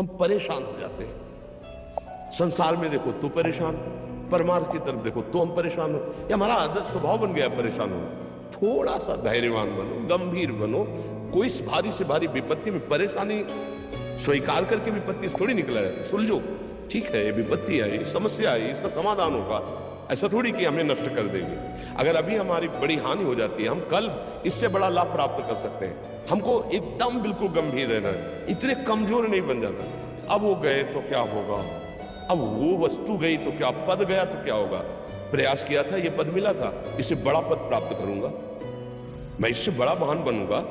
हम परेशान हो जाते हैं। संसार में देखो तो परेशान, परमार्थ की तरफ देखो तो हम परेशान हो। ये हमारा आदत स्वभाव बन गया परेशान होना। थोड़ा सा धैर्यवान बनो, गंभीर बनो। कोई भारी से भारी विपत्ति में परेशानी स्वीकार करके विपत्ति से थोड़ी निकला है। सुलझो, ठीक है ये विपत्ति है, ये समस्या है, इसका समाधान होगा। ऐसा थोड़ी कि हमें नष्ट कर देंगे। अगर अभी हमारी बड़ी हानि हो जाती है, हम कल इससे बड़ा लाभ प्राप्त कर सकते हैं। हमको एकदम बिल्कुल गंभीर रहना है, इतने कमजोर नहीं बन जाना। अब वो गए तो क्या होगा, अब वो वस्तु गई तो क्या, पद गया तो क्या होगा। प्रयास किया था, ये पद मिला था, इससे बड़ा पद प्राप्त करूंगा, मैं इससे बड़ा महान बनूंगा।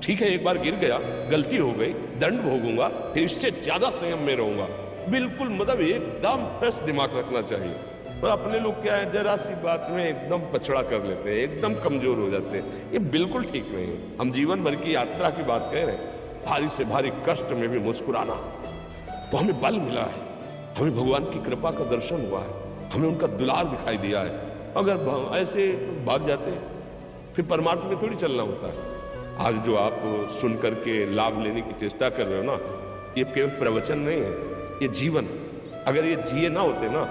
ठीक है एक बार गिर गया, गलती हो गई, दंड भोगूंगा, फिर इससे ज्यादा संयम में रहूंगा। बिल्कुल मतलब एकदम फ्रेश दिमाग रखना चाहिए। पर अपने लोग क्या है, जरा सी बात में एकदम पछड़ा कर लेते हैं, एकदम कमजोर हो जाते हैं। ये बिल्कुल ठीक नहीं है। हम जीवन भर की यात्रा की बात कह रहे हैं, भारी से भारी कष्ट में भी मुस्कुराना, तो हमें बल मिला है, हमें भगवान की कृपा का दर्शन हुआ है, हमें उनका दुलार दिखाई दिया है। अगर ऐसे भाग जाते फिर परमार्थ में थोड़ी चलना होता है। आज जो आप सुन करके लाभ लेने की चेष्टा कर रहे हो ना, ये केवल प्रवचन नहीं है, ये जीवन। अगर ये जिए ना होते ना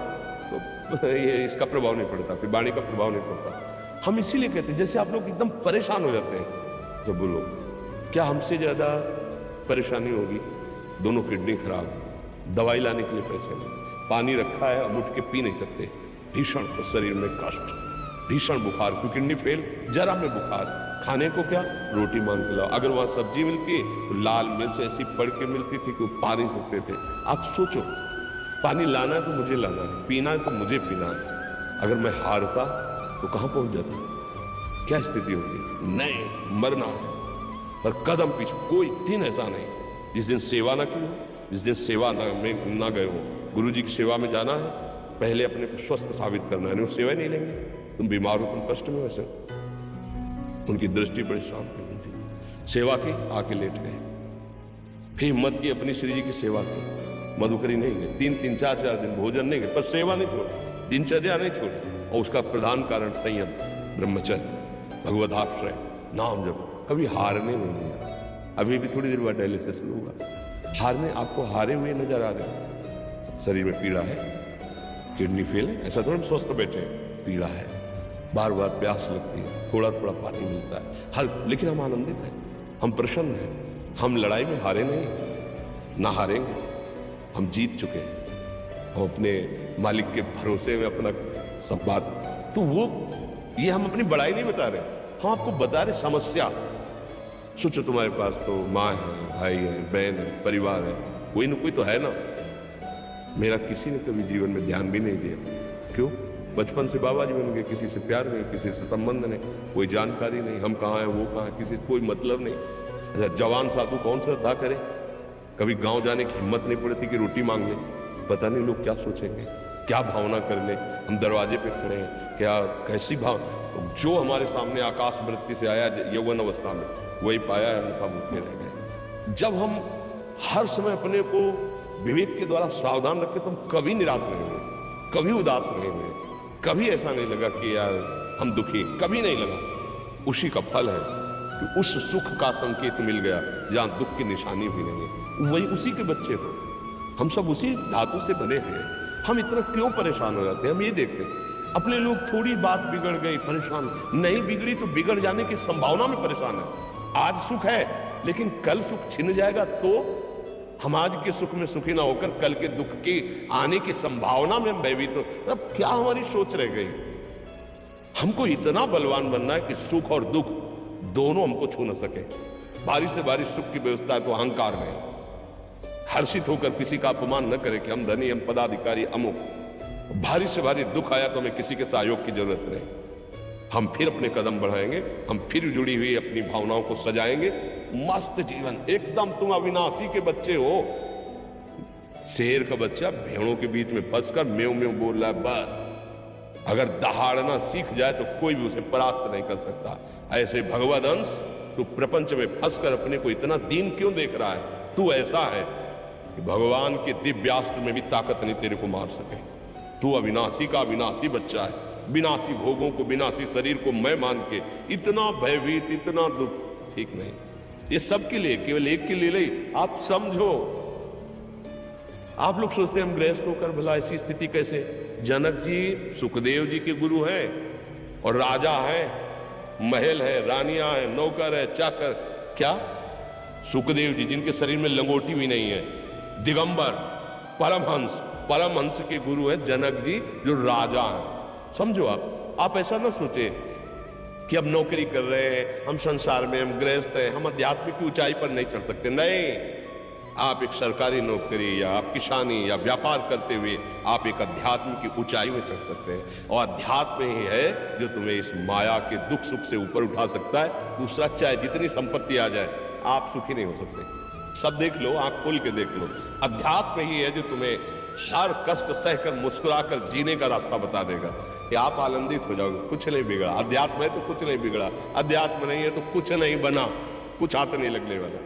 तो ये इसका प्रभाव नहीं पड़ता, फिर वाणी का प्रभाव नहीं पड़ता। हम इसीलिए कहते हैं, जैसे आप लोग एकदम परेशान हो जाते हैं तो बोलो क्या हमसे ज्यादा परेशानी होगी। दोनों किडनी खराब, दवाई लाने के लिए पैसे नहीं, पानी रखा है अब उठ के पी नहीं सकते, भीषण शरीर में कष्ट, भीषण बुखार, क्योंकि किडनी फेल, जरा में बुखार, खाने को क्या, रोटी मांग के लाओ। अगर वहां सब्जी मिलती तो लाल मिर्च ऐसी पड़ के मिलती थी कि वो पा नहीं सकते थे। आप सोचो, पानी लाना है तो मुझे लाना है, पीना है तो मुझे पीना है। अगर मैं हारता तो कहां पहुंच जाता, क्या स्थिति होती। नहीं, मरना पर कदम पीछे। कोई दिन ऐसा नहीं जिस दिन सेवा ना की हो, जिस दिन सेवा में ना गए हो। गुरु जी की सेवा में जाना है, पहले अपने को स्वस्थ साबित करना है, नहीं सेवा नहीं लेंगे। तुम बीमार हो, तुम कष्ट में, वैसे उनकी दृष्टि बड़ी शांत थी। सेवा की, आके लेट गए, फिर हिम्मत की, अपनी श्री जी की सेवा की। मधुकरी नहीं गए, 3-3, 4-4 दिन भोजन नहीं गए, पर सेवा नहीं छोड़ी, दिनचर्या नहीं छोड़ी। और उसका प्रधान कारण संयम, ब्रह्मचर्य, भगवत आश्रय, नाम जप, कभी हारने नहीं दिया। अभी भी थोड़ी देर बाद डायलिसिस शुरू होगा, हारने, आपको हारे हुए नजर आ रहे। शरीर में पीड़ा है, किडनी फेल है, ऐसा थोड़ा स्वस्थ बैठे, पीड़ा है, बार बार प्यास लगती है, थोड़ा थोड़ा पानी मिलता है, हर, लेकिन हम आनंदित हैं, हम प्रसन्न हैं। हम लड़ाई में हारे नहीं, ना हारेंगे, हम जीत चुके हैं। हम अपने मालिक के भरोसे में अपना सब बात, तो वो ये हम अपनी बड़ाई नहीं बता रहे, हम आपको बता रहे समस्या। सोचो तुम्हारे पास तो माँ है, भाई है, बहन है, परिवार है, कोई ना कोई तो है ना। मेरा किसी ने कभी जीवन में ध्यान भी नहीं दिया, क्यों? बचपन से बाबा जी बन गए, किसी से प्यार नहीं, किसी से संबंध नहीं, कोई जानकारी नहीं, हम कहाँ हैं वो कहाँ है, किसी से कोई मतलब नहीं। अच्छा, जवान साधु कौन श्रद्धा करे, कभी गांव जाने की हिम्मत नहीं पड़ती कि रोटी मांग ले। पता नहीं लोग क्या सोचेंगे, क्या भावना कर ले। हम दरवाजे पे खड़े हैं, क्या कैसी भाव, जो हमारे सामने आकाश वृत्ति से आया यौवन अवस्था में, वही पाया है, उनका भूखे रह गए। जब हम हर समय अपने को विवेक के द्वारा सावधान रखें तो हम कभी निराश नहीं हुए, कभी उदास नहीं हुए, कभी ऐसा नहीं लगा कि यार हम दुखी, कभी नहीं लगा। उसी का फल है कि उस सुख का संकेत मिल गया जहां दुख की निशानी भी नहीं है। वही उसी के बच्चे हो, हम सब उसी धातु से बने हैं। हम इतना क्यों परेशान हो जाते हैं? हम ये देखते हैं अपने लोग, थोड़ी बात बिगड़ गई परेशान, नहीं बिगड़ी तो बिगड़ जाने की संभावना में परेशान है। आज सुख है लेकिन कल सुख छिन जाएगा तो हम आज के सुख में सुखी ना होकर कल के दुख के आने की संभावना में भयभीत हो। अब क्या हमारी सोच रह गई? हमको इतना बलवान बनना है कि सुख और दुख दोनों हमको छू न सके। भारी से भारी सुख की व्यवस्था है तो अहंकार में हर्षित होकर किसी का अपमान न करे कि हम धनी, हम पदाधिकारी, अमुक। भारी से भारी दुख आया तो हमें किसी के सहयोग की जरूरत नहीं, हम फिर अपने कदम बढ़ाएंगे, हम फिर जुड़ी हुई अपनी भावनाओं को सजाएंगे। मस्त जीवन, एकदम तुम अविनाशी के बच्चे हो। शेर का बच्चा भेड़ों के बीच में फंसकर म्यों म्यों बोल रहा है, बस अगर दहाड़ना सीख जाए तो कोई भी उसे परास्त नहीं कर सकता। ऐसे भगवद अंश तू प्रपंच में फंसकर अपने को इतना दीन क्यों देख रहा है? तू ऐसा है कि भगवान के दिव्यास्त्र में भी ताकत नहीं तेरे को मार सके। तू अविनाशी का अविनाशी बच्चा है, विनाशी भोगों को, विनाशी शरीर को मैं मान के इतना भयभीत, इतना दुख, ठीक नहीं। ये सबके लिए, केवल एक के लिए नहीं। आप समझो आप लोग सोचते हैं हम गृहस्थ होकर भला ऐसी स्थिति कैसे? जनक जी सुखदेव जी के गुरु हैं और राजा हैं, महल है, रानियां हैं, नौकर है, चाकर। क्या सुखदेव जी जिनके शरीर में लंगोटी भी नहीं है, दिगंबर, परमहंस के गुरु हैं जनक जी जो राजा हैं। समझो आप ऐसा ना सोचे कि अब नौकरी कर रहे हैं, हम संसार में, हम गृहस्थ हैं, हम अध्यात्म की ऊंचाई पर नहीं चढ़ सकते। नहीं, आप एक सरकारी नौकरी या आप किसानी या व्यापार करते हुए आप एक अध्यात्म की ऊंचाई में चढ़ सकते हैं। और अध्यात्म ही है जो तुम्हें इस माया के दुख सुख से ऊपर उठा सकता है। दूसरा, चाहे जितनी संपत्ति आ जाए, आप सुखी नहीं हो सकते। सब देख लो, आंख खोल के देख लो, अध्यात्म ही है जो तुम्हें हर कष्ट सहकर मुस्कुराकर जीने का रास्ता बता देगा कि आप आनंदित हो जाओगे। कुछ नहीं बिगड़ा, अध्यात्म है तो कुछ नहीं बिगड़ा, अध्यात्म नहीं है तो कुछ नहीं बना, कुछ हाथ नहीं लगने वाला।